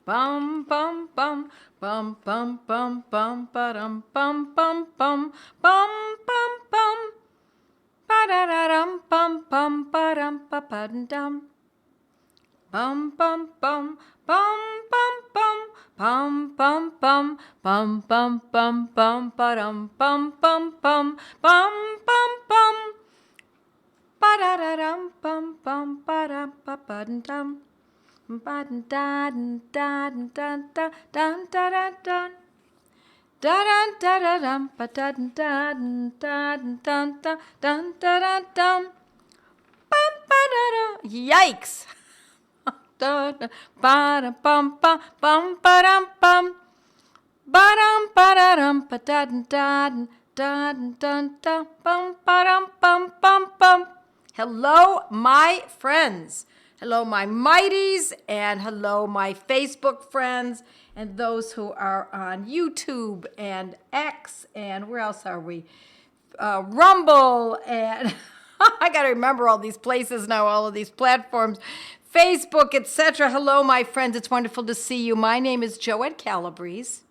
Bum bum bum bum bum bum bum ba-dum bum bum bum bum bum bum ba-da-da-dum bum bum ba-dum ba-ba-dum. Bum bum bum bum bum bum bum bum bum bum bum bum ba-dum bum bum bum bum bum bum ba-da-da-dum bum bum ba-dum ba-ba-dum. Ba-dum da-dum da-dum da-dum da-dum da-dum da-dum da-dum ba-dum da-dum da-dum da-dum da-dum. Yikes! Ba-dum bum bum bum ba-dum bum ba-dum ba-dum ba-dum da-dum da-dum da-dum bum ba-dum bum bum bum. Hello, my friends. Hello, my mighties, and hello, my Facebook friends, and those who are on YouTube and X, and where else are we? Rumble, and I got to remember all these places now, all of these platforms, Facebook, etc. Hello, my friends. It's wonderful to see you. My name is Joette Calabrese,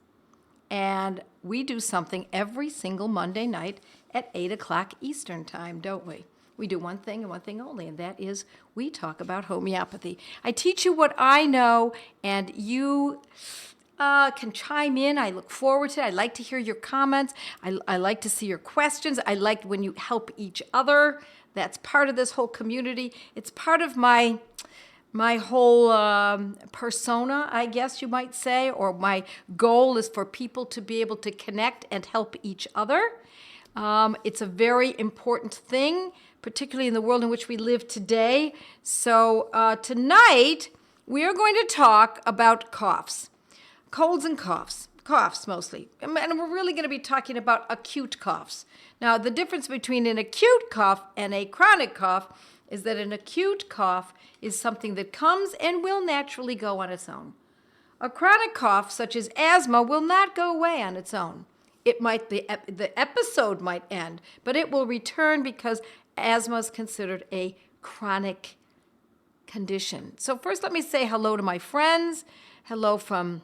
and we do something every single Monday night at 8 o'clock Eastern time, don't we? We do one thing and one thing only, and that is we talk about homeopathy. I teach you what I know, and you can chime in. I look forward to it. I like to hear your comments. I like to see your questions. I like when you help each other. That's part of this whole community. It's part of my whole persona, I guess you might say, or my goal is for people to be able to connect and help each other. It's a very important thing, particularly in the world in which we live today. So tonight, we are going to talk about coughs, colds and coughs mostly. And we're really going to be talking about acute coughs. Now, the difference between an acute cough and a chronic cough is that an acute cough is something that comes and will naturally go on its own. A chronic cough, such as asthma, will not go away on its own. The episode might end, but it will return because asthma is considered a chronic condition. So first, let me say hello to my friends. Hello from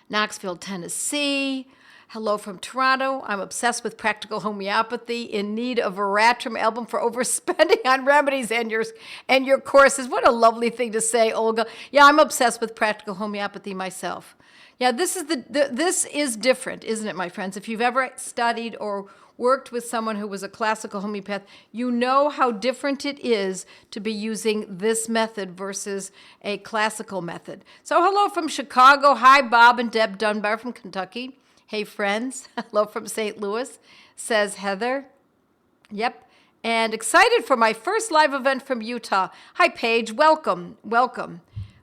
Knoxville, Tennessee. Hello from Toronto. I'm obsessed with practical homeopathy, in need of a Veratrum album for overspending on remedies and your courses. What a lovely thing to say, Olga. Yeah, I'm obsessed with practical homeopathy myself. Yeah, this is different, isn't it, my friends? If you've ever studied or worked with someone who was a classical homeopath, you know how different it is to be using this method versus a classical method. So hello from Chicago. Hi, Bob and Deb Dunbar from Kentucky. Hey, friends. Hello from St. Louis, says Heather. Yep. And excited for my first live event from Utah. Hi, Paige. Welcome. Welcome.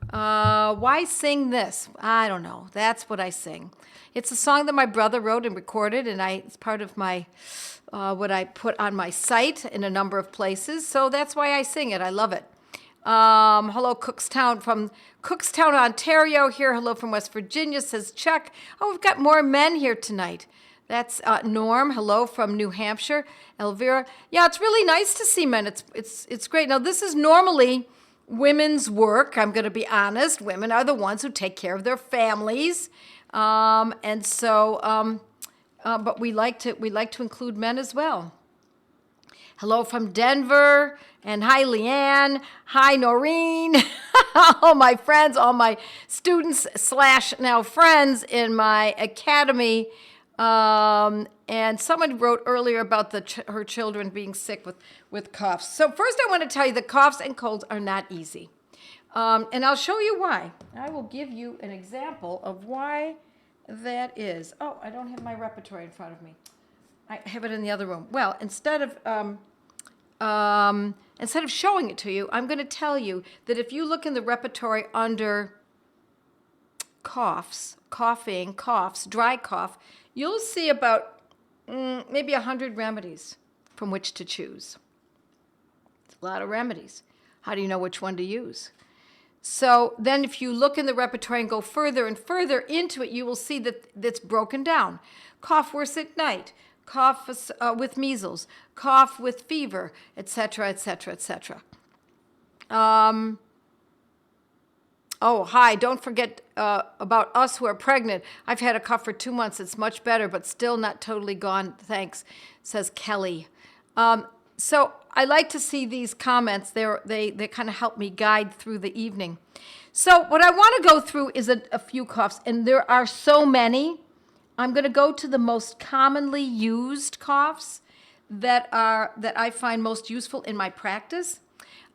Why sing this? I don't know. That's what I sing. It's a song that my brother wrote and recorded, and it's part of my what I put on my site in a number of places. So that's why I sing it. I love it. Hello, Cookstown from Cookstown, Ontario here. Hello from West Virginia, says Chuck. Oh, we've got more men here tonight. That's Norm. Hello from New Hampshire. Elvira. Yeah, it's really nice to see men. It's great. Now, this is normally women's work. I'm going to be honest. Women are the ones who take care of their families. But we like to include men as well. Hello from Denver, and hi, Leanne. Hi, Noreen. All my friends, all my students / now friends in my academy. And someone wrote earlier about her children being sick with coughs. So first I want to tell you that coughs and colds are not easy. And I'll show you why. I will give you an example of why that is. Oh, I don't have my repertory in front of me. I have it in the other room. Well, instead of showing it to you, I'm going to tell you that if you look in the repertory under coughs, dry cough, you'll see about maybe 100 remedies from which to choose. It's a lot of remedies. How do you know which one to use? So then if you look in the repertory and go further and further into it, you will see that it's broken down. Cough worse at night, cough with measles, cough with fever, etc., etc., etc. Oh, hi. Don't forget about us who are pregnant. I've had a cough for 2 months. It's much better, but still not totally gone. Thanks, says Kelly. So I like to see these comments. They kind of help me guide through the evening. So what I want to go through is a few coughs, and there are so many. I'm going to go to the most commonly used coughs that I find most useful in my practice.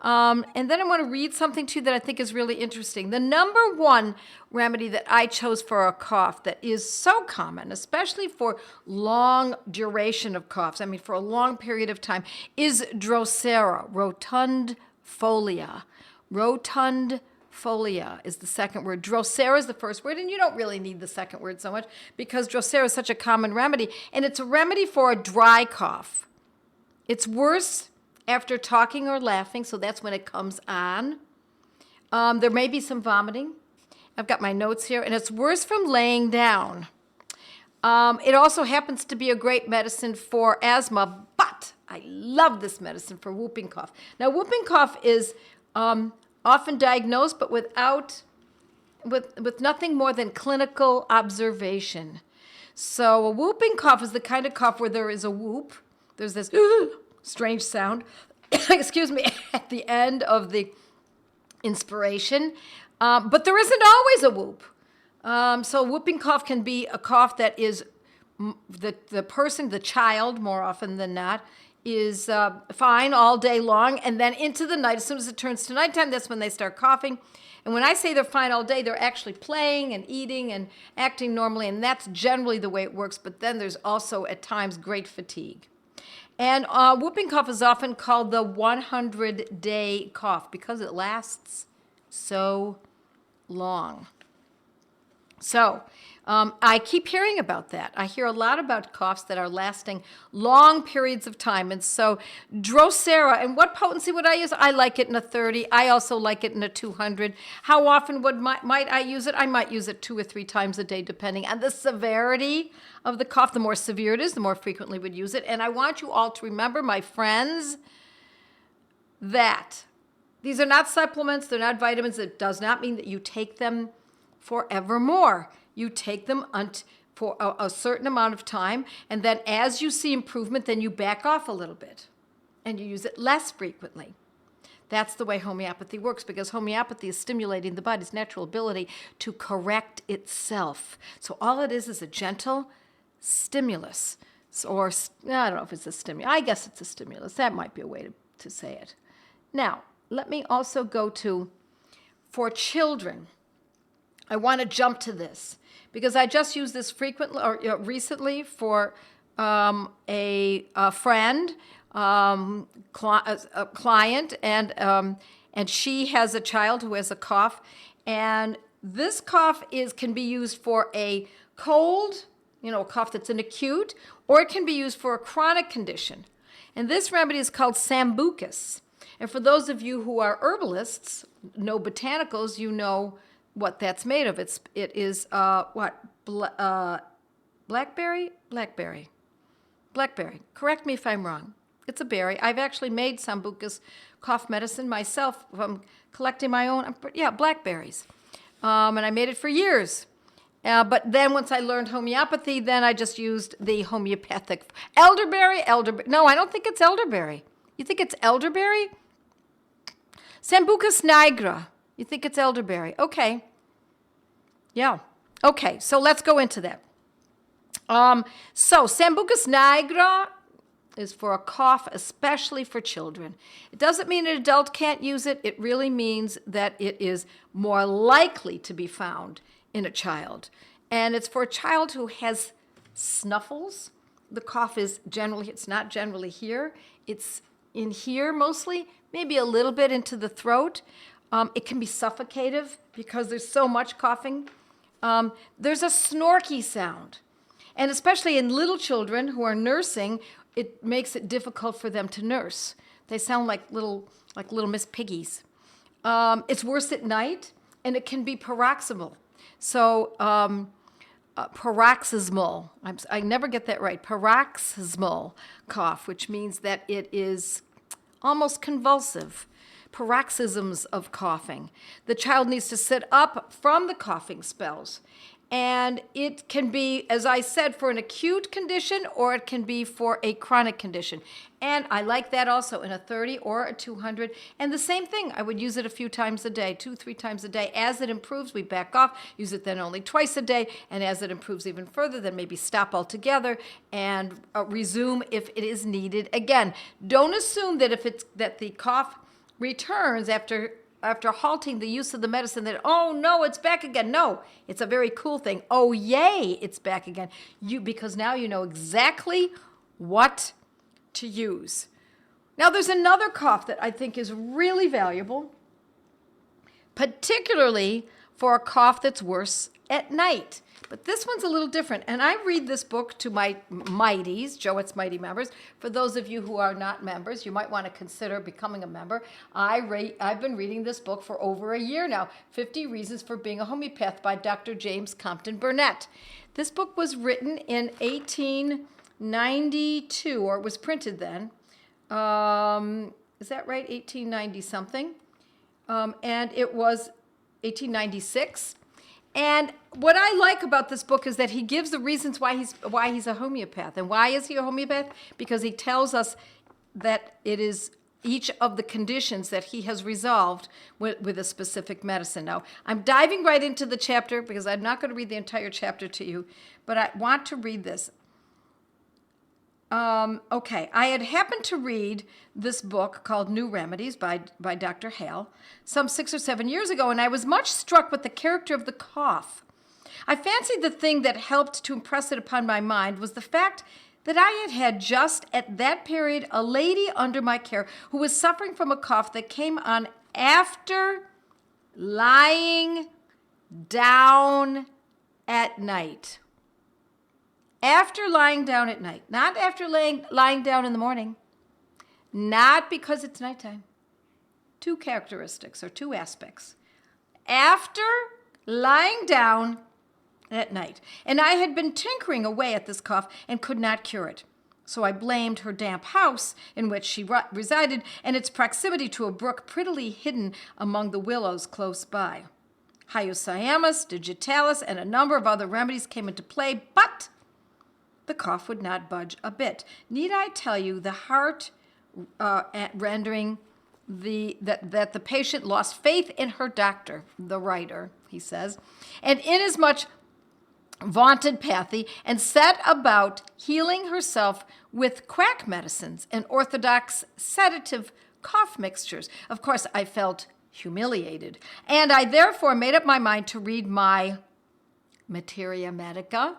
And then I want to read something to you that I think is really interesting. The number one remedy that I chose for a cough that is so common, especially for long duration of coughs, I mean for a long period of time, is Drosera, rotundifolia. Rotundifolia is the second word. Drosera is the first word, and you don't really need the second word so much because Drosera is such a common remedy, and it's a remedy for a dry cough. It's worse after talking or laughing, so that's when it comes on. There may be some vomiting. I've got my notes here, and it's worse from laying down. It also happens to be a great medicine for asthma, but I love this medicine for whooping cough. Now, whooping cough is often diagnosed, but with nothing more than clinical observation. So a whooping cough is the kind of cough where there is a whoop. There's this strange sound, excuse me, at the end of the inspiration. But there isn't always a whoop. So whooping cough can be a cough that is the person, the child, more often than not, is fine all day long. And then into the night, as soon as it turns to nighttime, that's when they start coughing. And when I say they're fine all day, they're actually playing and eating and acting normally. And that's generally the way it works. But then there's also, at times, great fatigue. And whooping cough is often called the 100-day cough because it lasts so long. So I keep hearing about that. I hear a lot about coughs that are lasting long periods of time. And so Drosera, and what potency would I use? I like it in a 30. I also like it in a 200. How often might I use it? I might use it 2 or 3 times a day, depending on the severity of the cough. The more severe it is, the more frequently would use it. And I want you all to remember, my friends, that these are not supplements. They're not vitamins. It does not mean that you take them forevermore. You take them for a certain amount of time, and then as you see improvement, then you back off a little bit, and you use it less frequently. That's the way homeopathy works, because homeopathy is stimulating the body's natural ability to correct itself. So all it is a gentle stimulus, or I don't know if it's a stimulus. I guess it's a stimulus. That might be a way to say it. Now, let me also go to, for children, I want to jump to this because I just used this frequently or recently for a friend, a client, and she has a child who has a cough, and this cough can be used for a cold, a cough that's an acute, or it can be used for a chronic condition. And this remedy is called Sambucus. And for those of you who are herbalists, know botanicals, you know what that's made of. It is blackberry. Correct me if I'm wrong. It's a berry. I've actually made Sambucus cough medicine myself from collecting my own. Blackberries, and I made it for years. But then once I learned homeopathy, then I just used the homeopathic elderberry. No, I don't think it's elderberry. You think it's elderberry? Sambucus nigra. You think it's elderberry? Okay. Yeah. Okay, so let's go into that. So Sambucus nigra is for a cough, especially for children. It doesn't mean an adult can't use it. It really means that it is more likely to be found in a child. And it's for a child who has snuffles. The cough is it's not generally here. It's in here mostly, maybe a little bit into the throat. It can be suffocative because there's so much coughing. There's a snorky sound. And especially in little children who are nursing, it makes it difficult for them to nurse. They sound like little Miss Piggies. It's worse at night, and it can be paroxysmal. So paroxysmal, I never get that right, paroxysmal cough, which means that it is almost convulsive. paroxysms of coughing. The child needs to sit up from the coughing spells. And it can be, as I said, for an acute condition, or it can be for a chronic condition. And I like that also in a 30 or a 200. And the same thing, I would use it a few times a day, 2-3 times a day. As it improves, we back off, use it then only twice a day. And as it improves even further, then maybe stop altogether and resume if it is needed again. Don't assume that the cough returns after halting the use of the medicine, that, oh no, it's back again. No, it's a very cool thing. Oh yay, it's back again. Because now you know exactly what to use. Now there's another cough that I think is really valuable, particularly for a cough that's worse at night. But this one's a little different. And I read this book to my Mighties, Joette's Mighty members. For those of you who are not members, you might want to consider becoming a member. I've been reading this book for over a year now, 50 Reasons for Being a Homeopath by Dr. James Compton Burnett. This book was written in 1892, or it was printed then. Is that right? 1890 something. And it was 1896. And what I like about this book is that he gives the reasons why he's a homeopath. And why is he a homeopath? Because he tells us that it is each of the conditions that he has resolved with a specific medicine. Now, I'm diving right into the chapter because I'm not going to read the entire chapter to you, but I want to read this. Okay, I had happened to read this book called New Remedies by Dr. Hale some 6 or 7 years ago, and I was much struck with the character of the cough. I fancied the thing that helped to impress it upon my mind was the fact that I had just at that period a lady under my care who was suffering from a cough that came on after lying down at night. After lying down at night, not after lying down in the morning, not because it's nighttime. Two characteristics or two aspects. After lying down at night. And I had been tinkering away at this cough and could not cure it. So I blamed her damp house in which she resided and its proximity to a brook prettily hidden among the willows close by. Hyoscyamus, digitalis, and a number of other remedies came into play, but the cough would not budge a bit. Need I tell you the heart rendering that the patient lost faith in her doctor, the writer, he says, and inasmuch vaunted pathy, and set about healing herself with quack medicines and orthodox sedative cough mixtures. Of course, I felt humiliated, and I therefore made up my mind to read my Materia Medica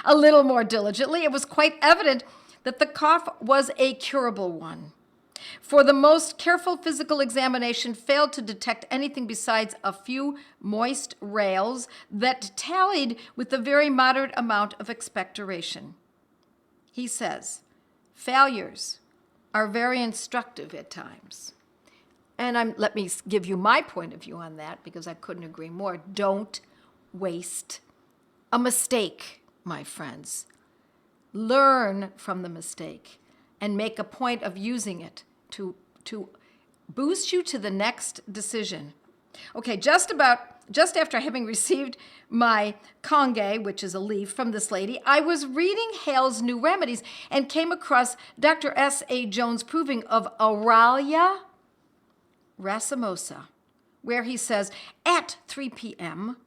a little more diligently. It was quite evident that the cough was a curable one, for the most careful physical examination failed to detect anything besides a few moist rales that tallied with the very moderate amount of expectoration. He says, failures are very instructive at times. And let me give you my point of view on that, because I couldn't agree more. Don't waste a mistake, my friends. Learn from the mistake and make a point of using it to boost you to the next decision. Okay, just after having received my conge, which is a leaf from this lady, I was reading Hale's New Remedies and came across Dr. S.A. Jones' proving of Aralia racemosa, where he says, at 3 p.m.,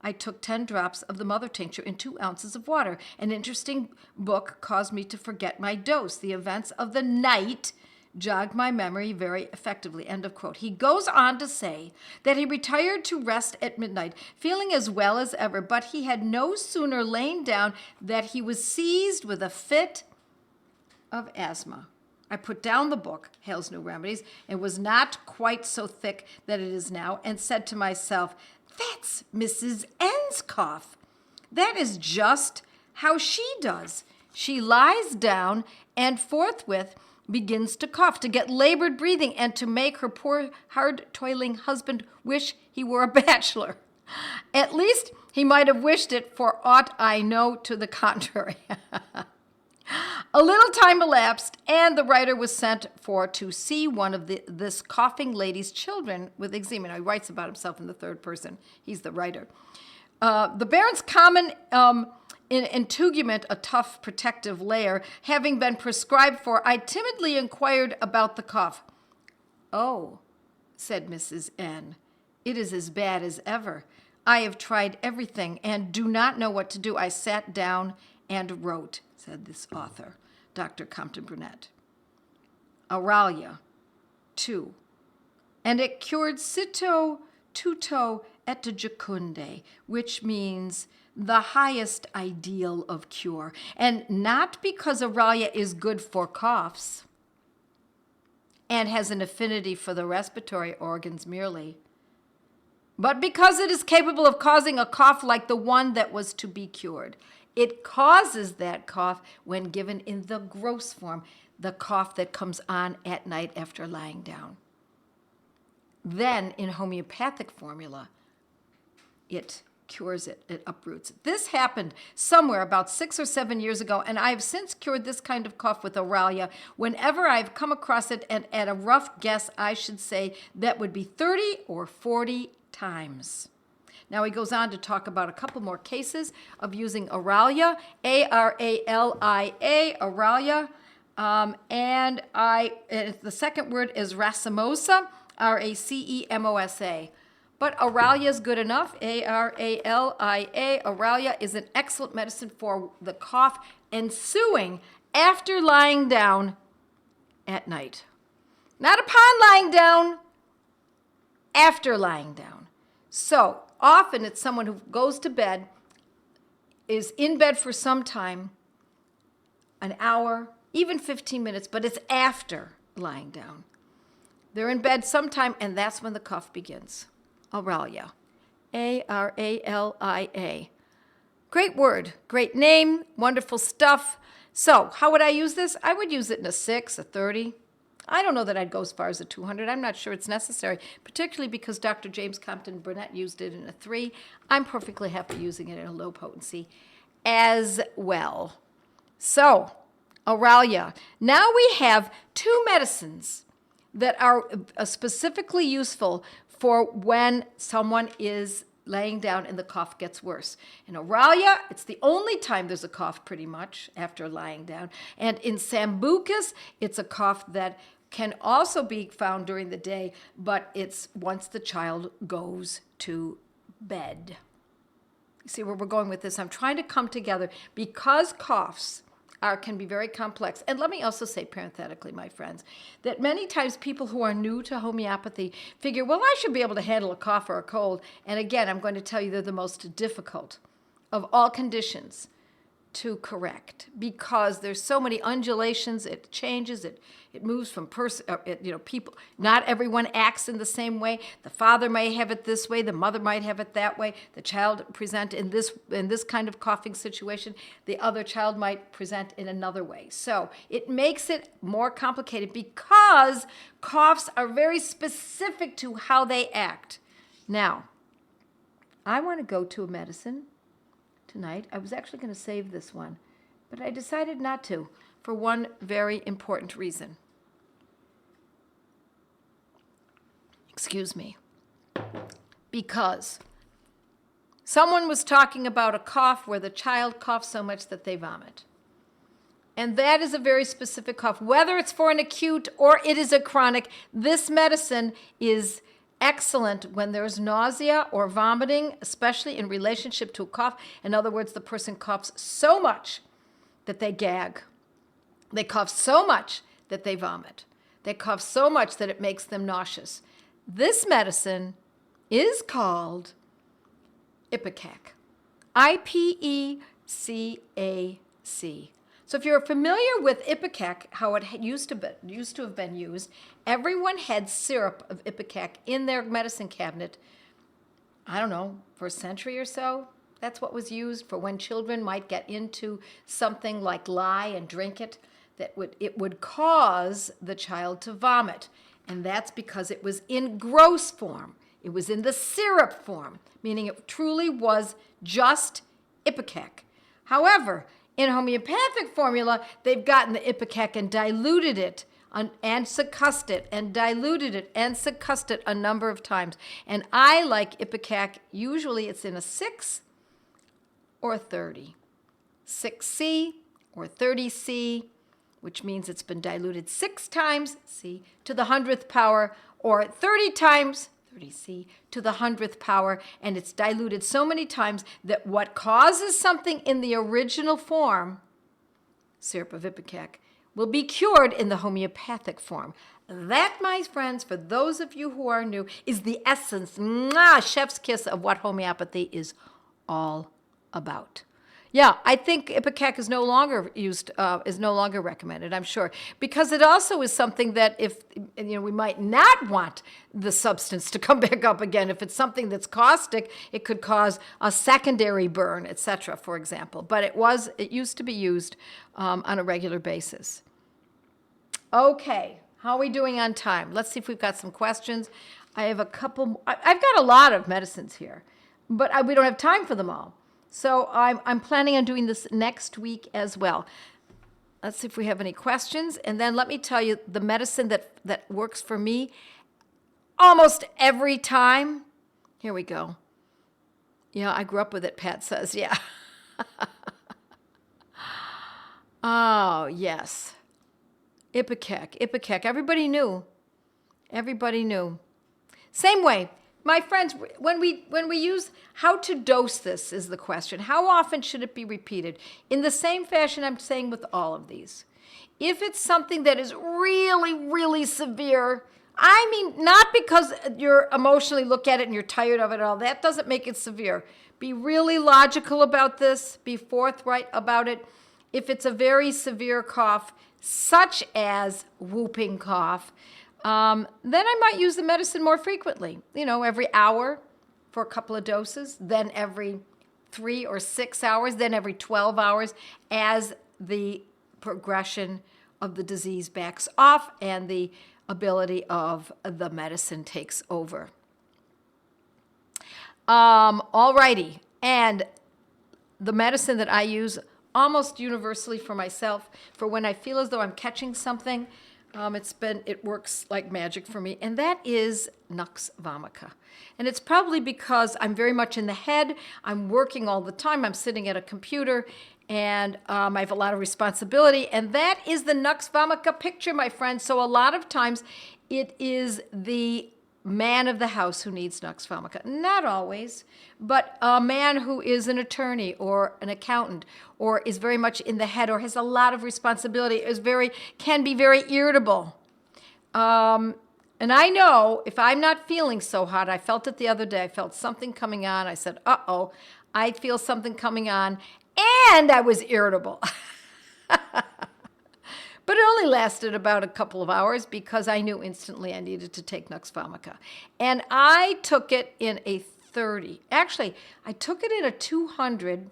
I took 10 drops of the mother tincture in 2 ounces of water. An interesting book caused me to forget my dose. The events of the night jogged my memory very effectively. End of quote. He goes on to say that he retired to rest at midnight, feeling as well as ever, but he had no sooner lain down that he was seized with a fit of asthma. I put down the book, Hale's New Remedies. It was not quite so thick that it is now, and said to myself, that's Mrs. N's cough. That is just how she does. She lies down and forthwith begins to cough, to get labored breathing, and to make her poor, hard-toiling husband wish he were a bachelor. At least he might have wished it, for aught I know to the contrary. A little time elapsed, and the writer was sent for to see one of this coughing lady's children with eczema. Now, he writes about himself in the third person. He's the writer. The Baron's common integument, a tough protective layer, having been prescribed for, I timidly inquired about the cough. "Oh," said Mrs. N., "it is as bad as ever. I have tried everything and do not know what to do. I sat down and wrote," said this author, Dr. Compton Burnett. Auralia, 2. And it cured cito tutto et jucunde, which means the highest ideal of cure. And not because Auralia is good for coughs and has an affinity for the respiratory organs merely, but because it is capable of causing a cough like the one that was to be cured. It causes that cough when given in the gross form, the cough that comes on at night after lying down. Then, in homeopathic formula, it cures it, it uproots it. This happened somewhere about 6 or 7 years ago, and I have since cured this kind of cough with Auralia whenever I've come across it, and at a rough guess, I should say that would be 30 or 40 times. Now he goes on to talk about a couple more cases of using Auralia, Aralia, Auralia, and the second word is racemosa, Racemosa. But Auralia is good enough, Aralia. Auralia is an excellent medicine for the cough ensuing after lying down at night. Not upon lying down, after lying down. So often it's someone who goes to bed, is in bed for some time, an hour, even 15 minutes, but it's after lying down. They're in bed sometime, and that's when the cough begins. Auralia, Aralia. Great word, great name, wonderful stuff. So how would I use this? I would use it in a 6, a 30. I don't know that I'd go as far as a 200. I'm not sure it's necessary, particularly because Dr. James Compton Burnett used it in a 3. I'm perfectly happy using it in a low potency as well. So, Auralia. Now we have 2 medicines that are specifically useful for when someone is laying down and the cough gets worse. In Auralia, it's the only time there's a cough pretty much after lying down. And in Sambucus, it's a cough that can also be found during the day, but it's once the child goes to bed. You see where we're going with this? I'm trying to come together because coughs can be very complex. And let me also say parenthetically, my friends, that many times people who are new to homeopathy figure, well, I should be able to handle a cough or a cold. And again, I'm going to tell you they're the most difficult of all conditions to correct because there's so many undulations. It changes. It moves from people. Not everyone acts in the same way. The father may have it this way. The mother might have it that way. The child present in this kind of coughing situation. The other child might present in another way. So it makes it more complicated because coughs are very specific to how they act. Now, I want to go to a medicine tonight. I was actually going to save this one, but I decided not to for one very important reason. Excuse me. Because someone was talking about a cough where the child coughs so much that they vomit. And that is a very specific cough. Whether it's for an acute or it is a chronic, this medicine is excellent when there's nausea or vomiting, especially in relationship to a cough. In other words, the person coughs so much that they gag. They cough so much that they vomit. They cough so much that it makes them nauseous. This medicine is called Ipecac. Ipecac. So if you're familiar with Ipecac, how it used to have been used, everyone had syrup of Ipecac in their medicine cabinet, I don't know, for a century or so. That's what was used for when children might get into something like lye and drink it, it would cause the child to vomit. And that's because it was in gross form. It was in the syrup form, meaning it truly was just Ipecac. However, In homeopathic formula, they've gotten the ipecac and diluted it and succussed it and diluted it and succussed it a number of times. And I like ipecac, usually it's in a 6 or 30. 6C or 30C, which means it's been diluted 6 times, C, to the 100th power, or 30 times, 30C, to the 100th power, and it's diluted so many times that what causes something in the original form, syrup of ipecac, will be cured in the homeopathic form. That, my friends, for those of you who are new, is the essence, chef's kiss of what homeopathy is all about. Yeah, I think ipecac is no longer used, is no longer recommended, I'm sure, because it also is something that if, we might not want the substance to come back up again. If it's something that's caustic, it could cause a secondary burn, etc., for example. But it used to be used on a regular basis. Okay, how are we doing on time? Let's see if we've got some questions. I have a couple, I've got a lot of medicines here, but we don't have time for them all. So I'm planning on doing this next week as well. Let's see if we have any questions. And then let me tell you the medicine that works for me almost every time. Here we go. Yeah, I grew up with it, Pat says. Yeah. Oh, yes. Ipecac. Everybody knew. Same way. My friends, when we use how to dose this is the question. How often should it be repeated? In the same fashion I'm saying with all of these. If it's something that is really, really severe, I mean, not because you're emotionally look at it and you're tired of it all. That doesn't make it severe. Be really logical about this. Be forthright about it. If it's a very severe cough, such as whooping cough, then I might use the medicine more frequently, every hour for a couple of doses, then every 3 or 6 hours, then every 12 hours as the progression of the disease backs off and the ability of the medicine takes over. All righty. And the medicine that I use almost universally for myself, for when I feel as though I'm catching something, it works like magic for me, and that is Nux vomica. And it's probably because I'm very much in the head. I'm working all the time. I'm sitting at a computer, and I have a lot of responsibility, and that is the Nux vomica picture, my friends. So a lot of times it is the man of the house who needs Nux vomica. Not always, but a man who is an attorney or an accountant or is very much in the head or has a lot of responsibility, can be very irritable. And I know if I'm not feeling so hot, I felt it the other day, I felt something coming on. I said, uh-oh, I feel something coming on, and I was irritable. But it only lasted about a couple of hours because I knew instantly I needed to take Nux vomica. And I took it in a 30. Actually, I took it in a 200,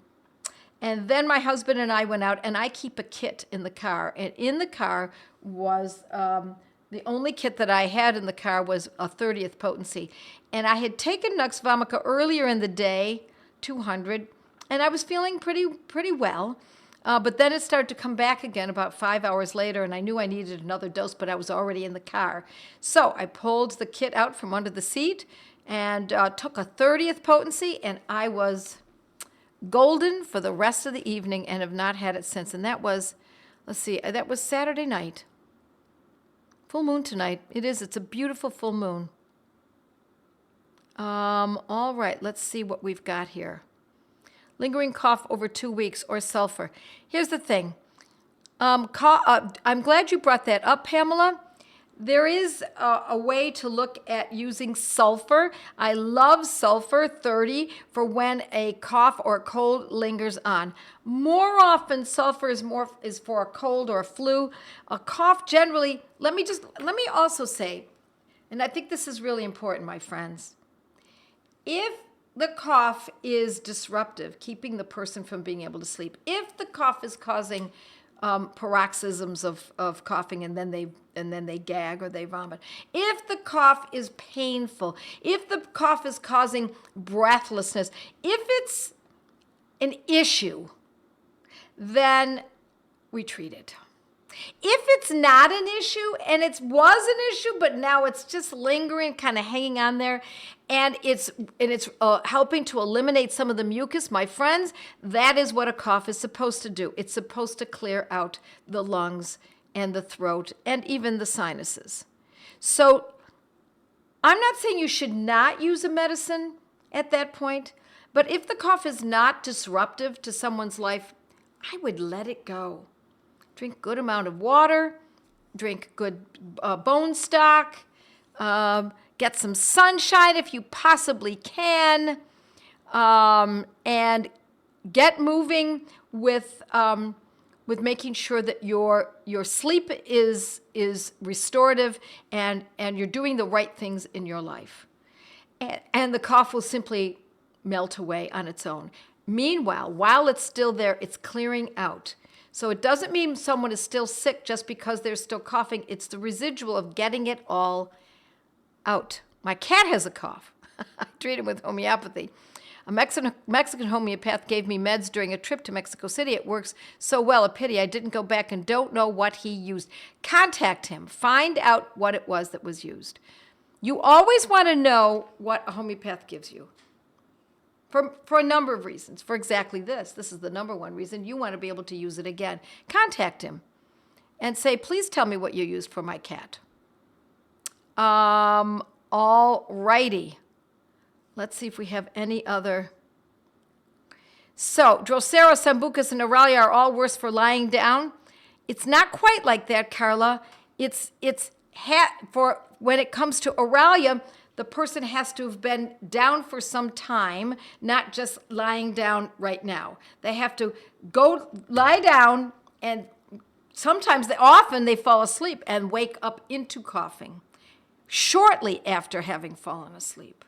and then my husband and I went out, and I keep a kit in the car. And in the car was, the only kit that I had in the car was a 30th potency. And I had taken Nux vomica earlier in the day, 200, and I was feeling pretty well. But then it started to come back again about 5 hours later, and I knew I needed another dose, but I was already in the car. So I pulled the kit out from under the seat and took a 30th potency, and I was golden for the rest of the evening and have not had it since. And that was, that was Saturday night. Full moon tonight. It's a beautiful full moon. All right, let's see what we've got here. Lingering cough over 2 weeks or sulfur. Here's the thing. I'm glad you brought that up, Pamela. There is a way to look at using sulfur. I love sulfur 30 for when a cough or a cold lingers on. More often, sulfur is for a cold or a flu. A cough generally, let me also say, and I think this is really important, my friends. If the cough is disruptive, keeping the person from being able to sleep, if the cough is causing paroxysms of coughing and then they gag or they vomit, if the cough is painful, if the cough is causing breathlessness, if it's an issue, then we treat it. If it's not an issue, and it was an issue, but now it's just lingering, kind of hanging on there, and it's helping to eliminate some of the mucus, my friends, that is what a cough is supposed to do. It's supposed to clear out the lungs and the throat and even the sinuses. So I'm not saying you should not use a medicine at that point, but if the cough is not disruptive to someone's life, I would let it go. Drink good amount of water, drink good bone stock, get some sunshine if you possibly can, and get moving with making sure that your sleep is restorative and you're doing the right things in your life. And the cough will simply melt away on its own. Meanwhile, while it's still there, it's clearing out. So it doesn't mean someone is still sick just because they're still coughing. It's the residual of getting it all out. My cat has a cough. I treat him with homeopathy. A Mexican homeopath gave me meds during a trip to Mexico City. It works so well. A pity I didn't go back and don't know what he used. Contact him. Find out what it was that was used. You always want to know what a homeopath gives you. For a number of reasons. For exactly this. This is the number one reason. You want to be able to use it again. Contact him and say, please tell me what you used for my cat. All righty. Let's see if we have any other. So, Drosera, Sambucus, and Auralia are all worse for lying down. It's not quite like that, Carla. For when it comes to Auralia, the person has to have been down for some time, not just lying down right now. They have to go lie down, and often they fall asleep and wake up into coughing shortly after having fallen asleep.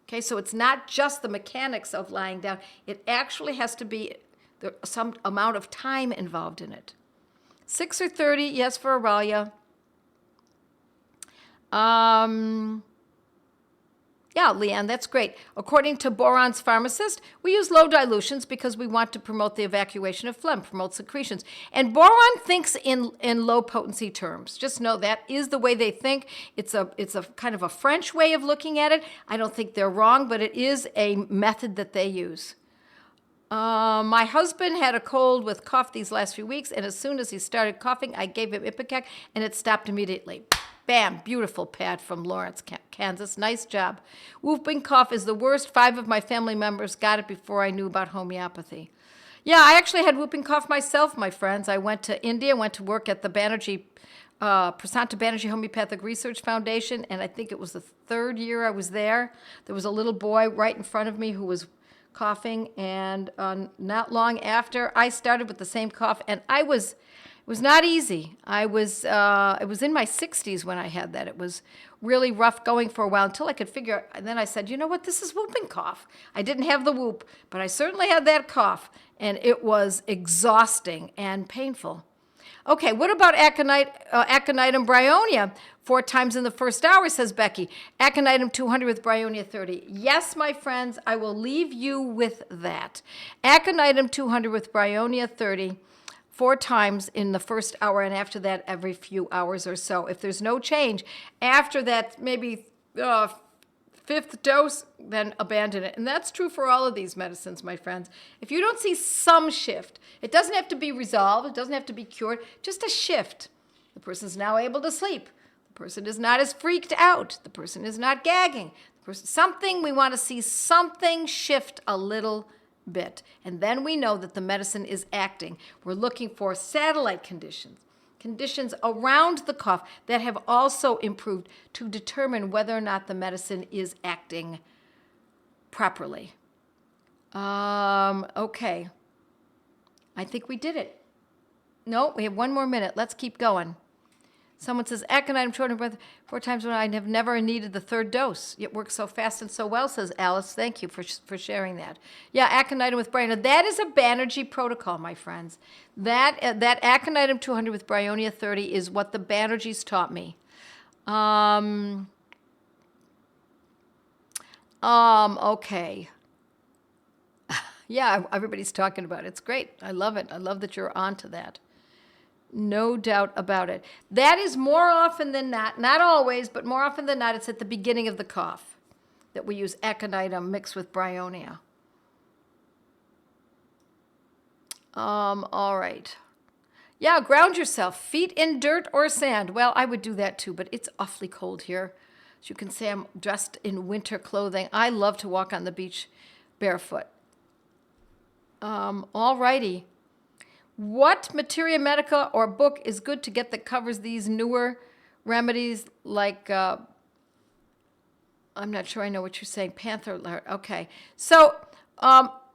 Okay, so it's not just the mechanics of lying down. It actually has to be some amount of time involved in it. 6 or 30, yes, for Auralia. Yeah, Leanne, that's great. According to Boron's pharmacist, we use low dilutions because we want to promote the evacuation of phlegm, promote secretions. And Boron thinks in low potency terms. Just know that is the way they think. It's a kind of a French way of looking at it. I don't think they're wrong, but it is a method that they use. My husband had a cold with cough these last few weeks, and as soon as he started coughing, I gave him Ipecac, and it stopped immediately. Bam, beautiful, Pat from Lawrence, Kansas. Nice job. Whooping cough is the worst. 5 of my family members got it before I knew about homeopathy. Yeah, I actually had whooping cough myself, my friends. I went to India, went to work at the Prasanta Banerjee Homeopathic Research Foundation, and I think it was the 3rd year I was there. There was a little boy right in front of me who was coughing, and not long after, I started with the same cough, and it was not easy. It was in my 60s when I had that. It was really rough going for a while until I could figure, and then I said, you know what, this is whooping cough. I didn't have the whoop, but I certainly had that cough, and it was exhausting and painful. Okay, what about aconitum bryonia? 4 times in the first hour, says Becky. Aconitum 200 with bryonia 30. Yes, my friends, I will leave you with that. Aconitum 200 with bryonia 30. 4 times in the first hour, and after that, every few hours or so. If there's no change, after that, maybe 5th dose, then abandon it. And that's true for all of these medicines, my friends. If you don't see some shift, it doesn't have to be resolved, it doesn't have to be cured, just a shift. The person's now able to sleep. The person is not as freaked out. The person is not gagging. We want to see something shift a little bit. And then we know that the medicine is acting. We're looking for satellite conditions around the cough that have also improved to determine whether or not the medicine is acting properly. Okay. I think we did it. No, we have 1 more minute. Let's keep going. Someone says, aconitum 200 4 times when I have never needed the 3rd dose. It works so fast and so well, says Alice. Thank you for sharing that. Yeah, aconitum with bryonia. That is a Banerjee protocol, my friends. That aconitum 200 with bryonia 30 is what the Banerjees taught me. Okay. Yeah, everybody's talking about it. It's great. I love it. I love that you're on to that. No doubt about it. That is more often than not always, but more often than not, it's at the beginning of the cough that we use aconitum mixed with bryonia. All right. Yeah, ground yourself. Feet in dirt or sand. Well, I would do that too, but it's awfully cold here. As you can see, I'm dressed in winter clothing. I love to walk on the beach barefoot. All righty. What materia medica or book is good to get that covers these newer remedies like, I'm not sure I know what you're saying, panther, okay. So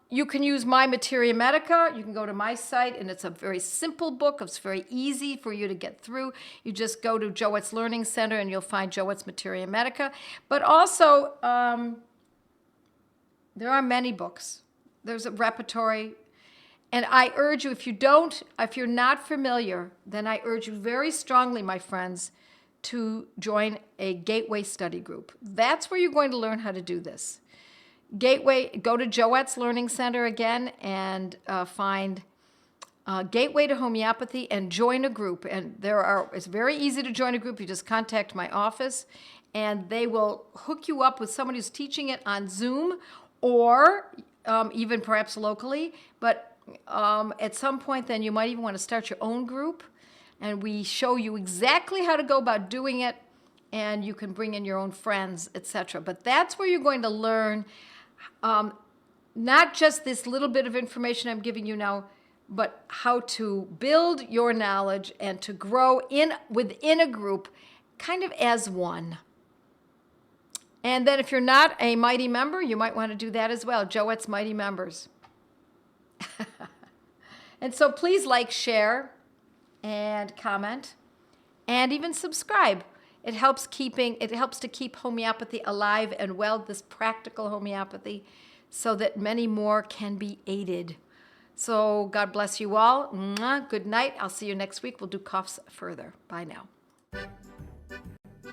you can use My Materia Medica. You can go to my site, and it's a very simple book. It's very easy for you to get through. You just go to Joette's Learning Center, and you'll find Joette's Materia Medica. But also, there are many books. There's a repertory. And I urge you, if you're not familiar, then I urge you very strongly, my friends, to join a Gateway study group. That's where you're going to learn how to do this. Gateway, go to Joette's Learning Center again and find Gateway to Homeopathy and join a group. And it's very easy to join a group. You just contact my office and they will hook you up with someone who's teaching it on Zoom or even perhaps locally. But at some point then you might even want to start your own group, and we show you exactly how to go about doing it, and you can bring in your own friends, etc. But that's where you're going to learn not just this little bit of information I'm giving you now, but how to build your knowledge and to grow within a group kind of as one. And then if you're not a Mighty member, you might want to do that as well. Joette's Mighty members. And so please like, share, and comment, and even subscribe. It helps to keep homeopathy alive and well, this practical homeopathy, so that many more can be aided. So God bless you all. Good night. I'll see you next week. We'll do coughs further. Bye now.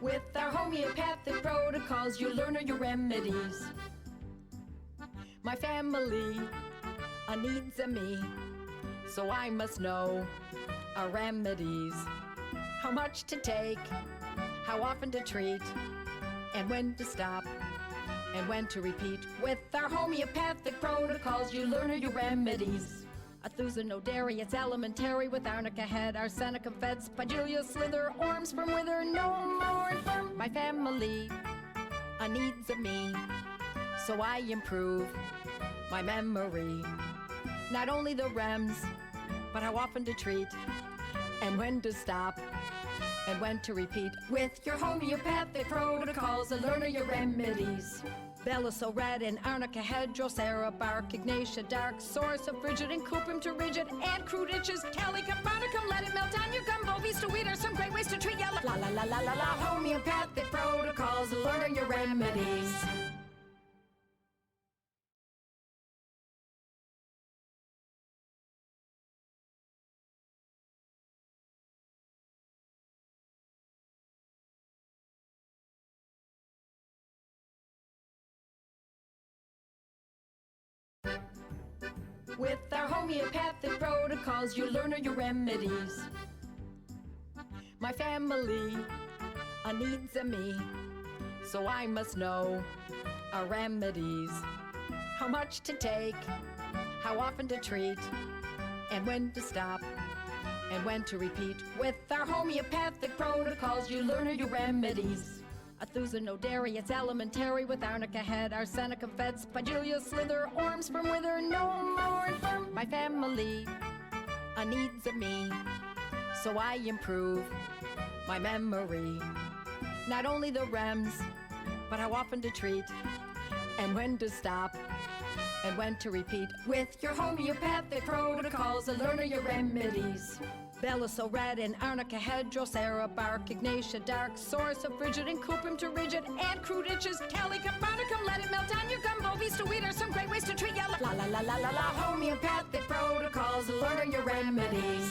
With our homeopathic protocols, you learn your remedies. My family needs me, so I must know our remedies. How much to take, how often to treat, and when to stop, and when to repeat. With our homeopathic protocols, you learn your remedies. Athusa no dairy, it's elementary with arnica head, arsenicum fed, spigelia slither, orms from wither, no more infirm. My family needs me, so I improve my memory. Not only the rems, but how often to treat, and when to stop, and when to repeat. With your homeopathic protocols, learn your remedies. Bella so red and arnica head, drosera bark, ignatia dark, source of frigid and cuprum to rigid, and crude itches, calicum, barnicum, let it melt on your gum, bovies to weed are some great ways to treat yellow. La la la la la la, homeopathic protocols, learn your remedies. With our homeopathic protocols, you learn your remedies. My family needs me, so I must know our remedies. How much to take, how often to treat, and when to stop, and when to repeat. With our homeopathic protocols, you learn your remedies. Athusa no dairy, it's elementary with arnica head, arsenicum fed, spigelia slither, orms from wither, no more infirm. My family needs me, so I improve my memory. Not only the rems, but how often to treat, and when to stop, and when to repeat. With your homeopathic protocols, learn your remedies. Bella so red and arnica head, drosera bark, ignatia dark, source of frigid and cuprum to rigid, and crude itches, calicum, barnicum, let it melt on your gum, bovies to weed are some great ways to treat yellow. La la la la la la, homeopathic protocols, learn your remedies.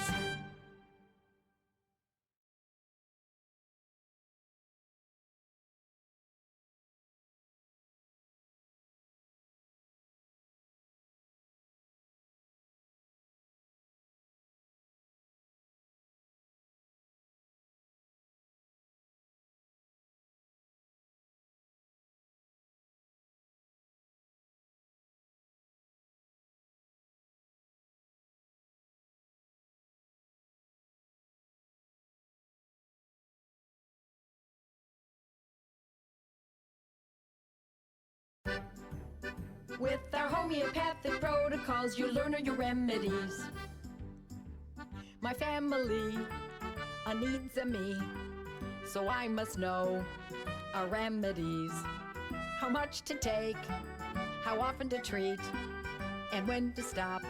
With our homeopathic protocols, you learn your remedies. My family needs me, so I must know our remedies. How much to take, how often to treat, and when to stop,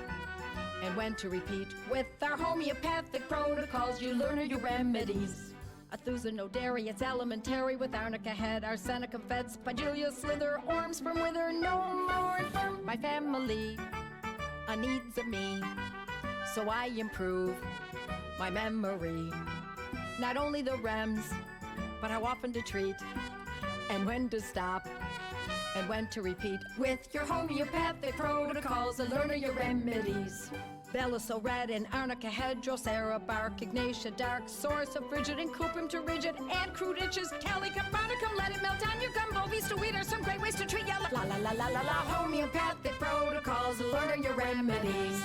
and when to repeat. With our homeopathic protocols, you learn your remedies. Athusa no dairy, it's elementary. With arnica head, arsenica fed, spigelia slither, orms from wither, no more. My family needs me, so I improve my memory. Not only the rems, but how often to treat, and when to stop, and when to repeat. With your homeopathic protocols, learn your remedies. Bella so red and arnica head, drosera bark, ignatia dark, source of frigid and cuprum to rigid, and crude itches, calicum, barnicum, let it melt on your gumbo, vista weed are some great ways to treat yellow. La la la la la la, homeopathic protocols, learn your remedies.